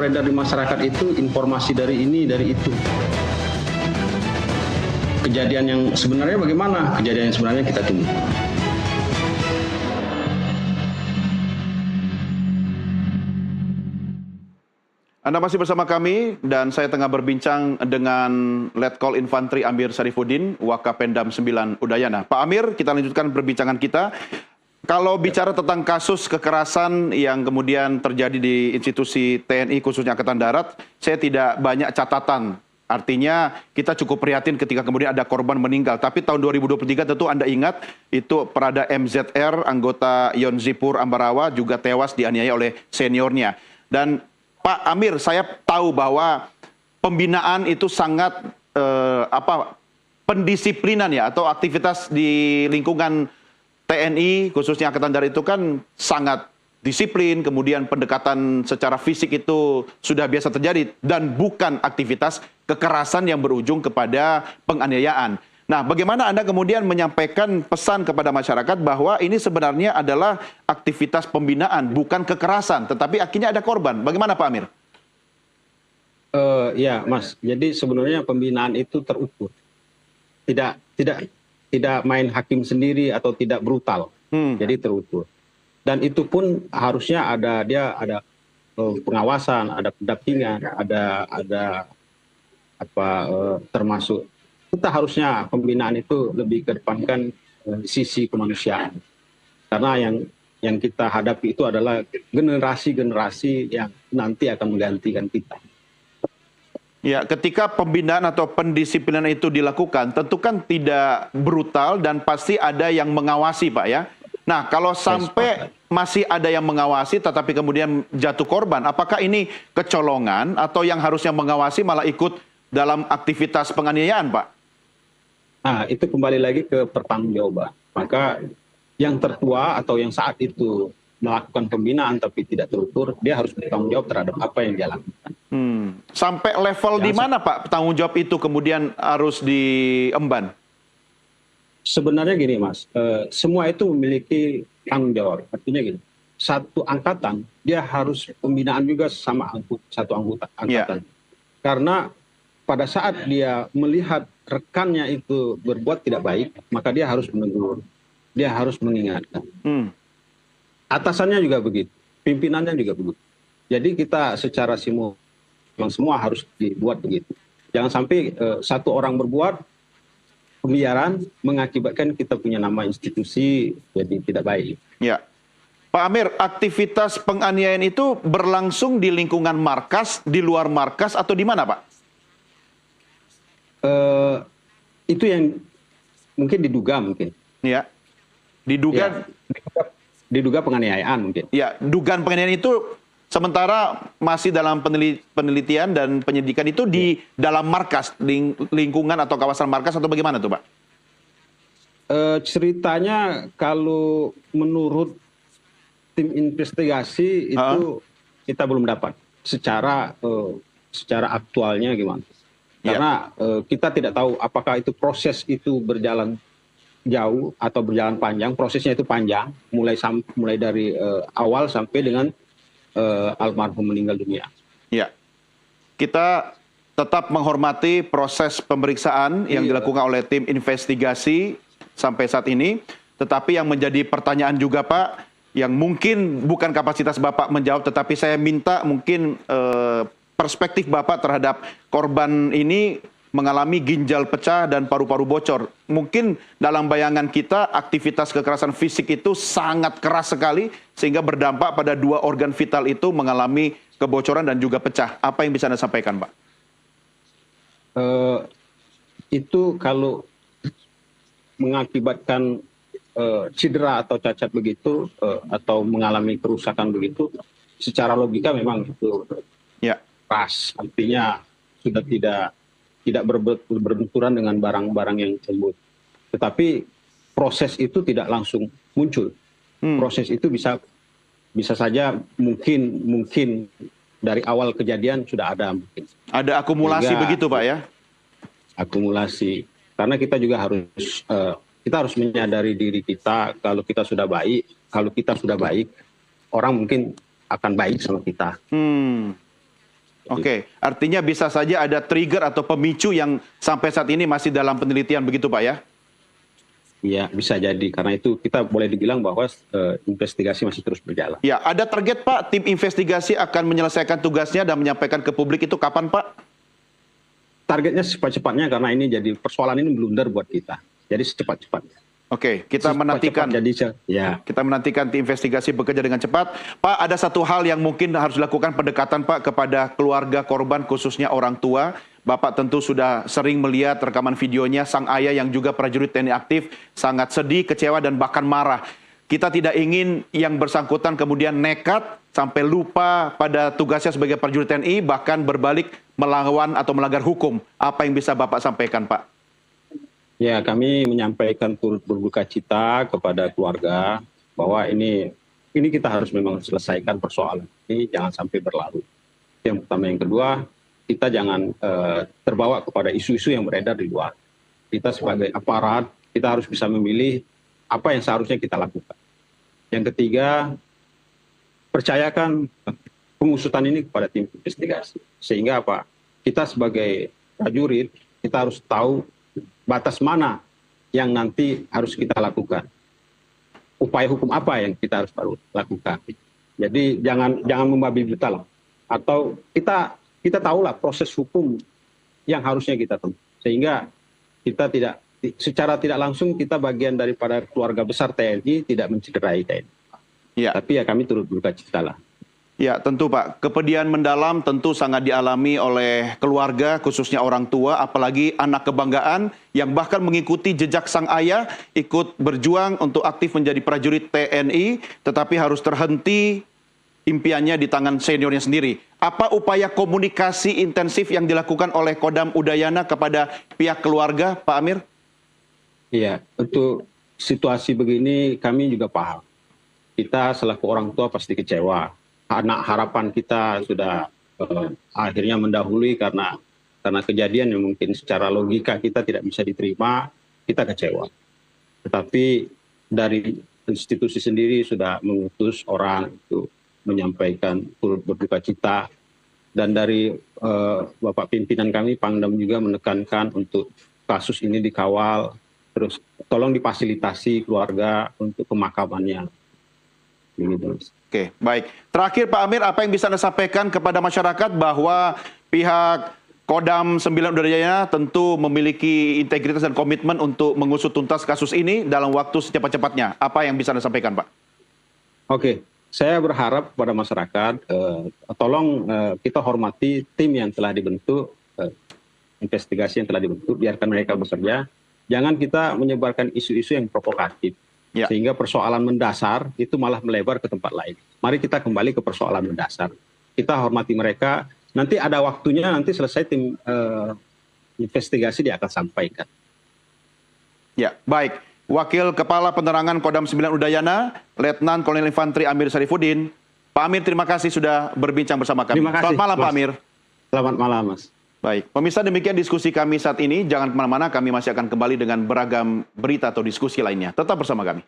beredar di masyarakat itu informasi dari ini, dari itu. Kejadian yang sebenarnya bagaimana? Kejadian yang sebenarnya kita tunggu. Anda masih bersama kami dan saya tengah berbincang dengan Letkol Infantri Amir Syarifuddin, Wakapendam 9 Udayana. Pak Amir, kita lanjutkan perbincangan kita. Kalau bicara tentang kasus kekerasan yang kemudian terjadi di institusi TNI khususnya Angkatan Darat, saya tidak banyak catatan. Artinya kita cukup prihatin ketika kemudian ada korban meninggal. Tapi tahun 2023 tentu Anda ingat itu Prada MZR, anggota Yonzipur Ambarawa juga tewas dianiaya oleh seniornya. Dan Pak Amir, saya tahu bahwa pembinaan itu sangat pendisiplinan ya, atau aktivitas di lingkungan TNI khususnya Angkatan Darat itu kan sangat disiplin, kemudian pendekatan secara fisik itu sudah biasa terjadi dan bukan aktivitas kekerasan yang berujung kepada penganiayaan. Nah, bagaimana Anda kemudian menyampaikan pesan kepada masyarakat bahwa ini sebenarnya adalah aktivitas pembinaan, bukan kekerasan, tetapi akhirnya ada korban. Bagaimana Pak Amir? Ya, Mas. Jadi sebenarnya pembinaan itu terukur. Tidak main hakim sendiri atau tidak brutal. Jadi terukur. Dan itu pun harusnya ada pengawasan, ada pendampingan, ada termasuk kita harusnya pembinaan itu lebih kedepankan sisi kemanusiaan. Karena yang kita hadapi itu adalah generasi-generasi yang nanti akan menggantikan kita. Ya, ketika pembinaan atau pendisiplinan itu dilakukan, tentu kan tidak brutal dan pasti ada yang mengawasi, Pak ya. Nah, kalau sampai masih ada yang mengawasi tetapi kemudian jatuh korban, apakah ini kecolongan atau yang harusnya mengawasi malah ikut dalam aktivitas penganiayaan, Pak? Nah, itu kembali lagi ke pertanggungjawaban. Maka yang tertua atau yang saat itu melakukan pembinaan tapi tidak terukur, dia harus bertanggung jawab terhadap apa yang dia lakukan. Sampai level di mana, Pak, tanggung jawab itu kemudian harus diemban? Sebenarnya gini, Mas, semua itu memiliki tanggung jawab. Artinya gini, satu angkatan dia harus pembinaan juga sama satu angkatan. Karena pada saat dia melihat rekannya itu berbuat tidak baik, maka dia harus menegur, dia harus mengingatkan. Atasannya juga begitu, pimpinannya juga begitu. Jadi kita secara memang semua harus dibuat begitu. Jangan sampai satu orang berbuat pembiaran mengakibatkan kita punya nama institusi jadi tidak baik. Ya, Pak Amir, aktivitas penganiayaan itu berlangsung di lingkungan markas, di luar markas, atau di mana, Pak? Itu yang mungkin diduga mungkin. Ya, diduga penganiayaan mungkin. Ya, dugaan penganiayaan itu sementara masih dalam penelitian dan penyidikan itu di dalam markas, lingkungan atau kawasan markas atau bagaimana tuh, Pak? Ceritanya kalau menurut tim investigasi itu kita belum dapat secara aktualnya gimana. Karena kita tidak tahu apakah itu proses itu berjalan jauh atau berjalan panjang. Prosesnya itu panjang, mulai dari awal sampai dengan almarhum meninggal dunia. Ya, kita tetap menghormati proses pemeriksaan yang dilakukan oleh tim investigasi sampai saat ini. Tetapi yang menjadi pertanyaan juga, Pak, yang mungkin bukan kapasitas Bapak menjawab, tetapi saya minta mungkin perspektif Bapak terhadap korban ini mengalami ginjal pecah dan paru-paru bocor. Mungkin dalam bayangan kita aktivitas kekerasan fisik itu sangat keras sekali sehingga berdampak pada dua organ vital itu mengalami kebocoran dan juga pecah. Apa yang bisa Anda sampaikan, Pak? Itu kalau mengakibatkan cedera atau cacat begitu atau mengalami kerusakan begitu, secara logika memang itu pas. Artinya sudah tidak berbenturan dengan barang-barang yang tersebut. Tetapi proses itu tidak langsung muncul. Proses itu bisa saja mungkin dari awal kejadian sudah ada mungkin. Ada akumulasi begitu, Pak ya? Akumulasi. Karena kita juga harus menyadari diri kita kalau kita sudah baik, orang mungkin akan baik sama kita. Oke, artinya bisa saja ada trigger atau pemicu yang sampai saat ini masih dalam penelitian begitu Pak ya? Iya, bisa jadi. Karena itu kita boleh dibilang bahwa investigasi masih terus berjalan. Ya, ada target Pak, tim investigasi akan menyelesaikan tugasnya dan menyampaikan ke publik itu kapan Pak? Targetnya secepat-cepatnya karena ini jadi persoalan ini blunder buat kita. Jadi secepat-cepatnya. Oke, kita menantikan. Kita menantikan tim investigasi bekerja dengan cepat. Pak, ada satu hal yang mungkin harus dilakukan pendekatan Pak kepada keluarga korban khususnya orang tua. Bapak tentu sudah sering melihat rekaman videonya sang ayah yang juga prajurit TNI aktif sangat sedih, kecewa dan bahkan marah. Kita tidak ingin yang bersangkutan kemudian nekat sampai lupa pada tugasnya sebagai prajurit TNI bahkan berbalik melawan atau melanggar hukum. Apa yang bisa Bapak sampaikan, Pak? Ya, kami menyampaikan turut berduka cita kepada keluarga bahwa ini kita harus memang selesaikan persoalan ini, jangan sampai berlarut. Yang pertama, yang kedua, kita jangan terbawa kepada isu-isu yang beredar di luar. Kita sebagai aparat, kita harus bisa memilih apa yang seharusnya kita lakukan. Yang ketiga, percayakan pengusutan ini kepada tim investigasi. Sehingga apa? Kita sebagai prajurit, kita harus tahu batas mana yang nanti harus kita lakukan. Upaya hukum apa yang kita harus lakukan. Jadi jangan membabi buta lah. Atau kita tahulah proses hukum yang harusnya kita tempuh. Sehingga kita secara tidak langsung kita bagian daripada keluarga besar TNI tidak mencederai TNI. Ya. Tapi ya kami turut berduka cita lah. Ya tentu Pak, kepedihan mendalam tentu sangat dialami oleh keluarga khususnya orang tua, apalagi anak kebanggaan yang bahkan mengikuti jejak sang ayah, ikut berjuang untuk aktif menjadi prajurit TNI, tetapi harus terhenti impiannya di tangan seniornya sendiri. Apa upaya komunikasi intensif yang dilakukan oleh Kodam Udayana kepada pihak keluarga, Pak Amir? Iya, untuk situasi begini kami juga paham. Kita selaku orang tua pasti kecewa. Anak harapan kita sudah akhirnya mendahului karena kejadian yang mungkin secara logika kita tidak bisa diterima, kita kecewa. Tetapi dari institusi sendiri sudah mengutus orang untuk menyampaikan turut berduka cita, dan dari Bapak pimpinan kami, Pangdam juga menekankan untuk kasus ini dikawal, terus tolong difasilitasi keluarga untuk pemakamannya. Oke, baik. Terakhir Pak Amir, apa yang bisa Anda sampaikan kepada masyarakat bahwa pihak Kodam 9 Udayana tentu memiliki integritas dan komitmen untuk mengusut tuntas kasus ini dalam waktu secepat-cepatnya. Apa yang bisa Anda sampaikan, Pak? Oke, saya berharap kepada masyarakat, tolong kita hormati tim yang telah dibentuk, investigasi yang telah dibentuk, biarkan mereka bekerja. Jangan kita menyebarkan isu-isu yang provokatif. Ya. Sehingga persoalan mendasar itu malah melebar ke tempat lain. Mari kita kembali ke persoalan mendasar. Kita hormati mereka. Nanti ada waktunya, nanti selesai tim investigasi dia akan sampaikan. Ya, baik. Wakil Kepala Penerangan Kodam 9 Udayana, Letnan Kolonel Infantri Amir Sarifuddin. Pak Amir, terima kasih sudah berbincang bersama kami. Terima kasih, selamat malam, Mas. Pak Amir. Selamat malam, Mas. Baik, pemirsa, demikian diskusi kami saat ini. Jangan kemana-mana, kami masih akan kembali dengan beragam berita atau diskusi lainnya. Tetap bersama kami.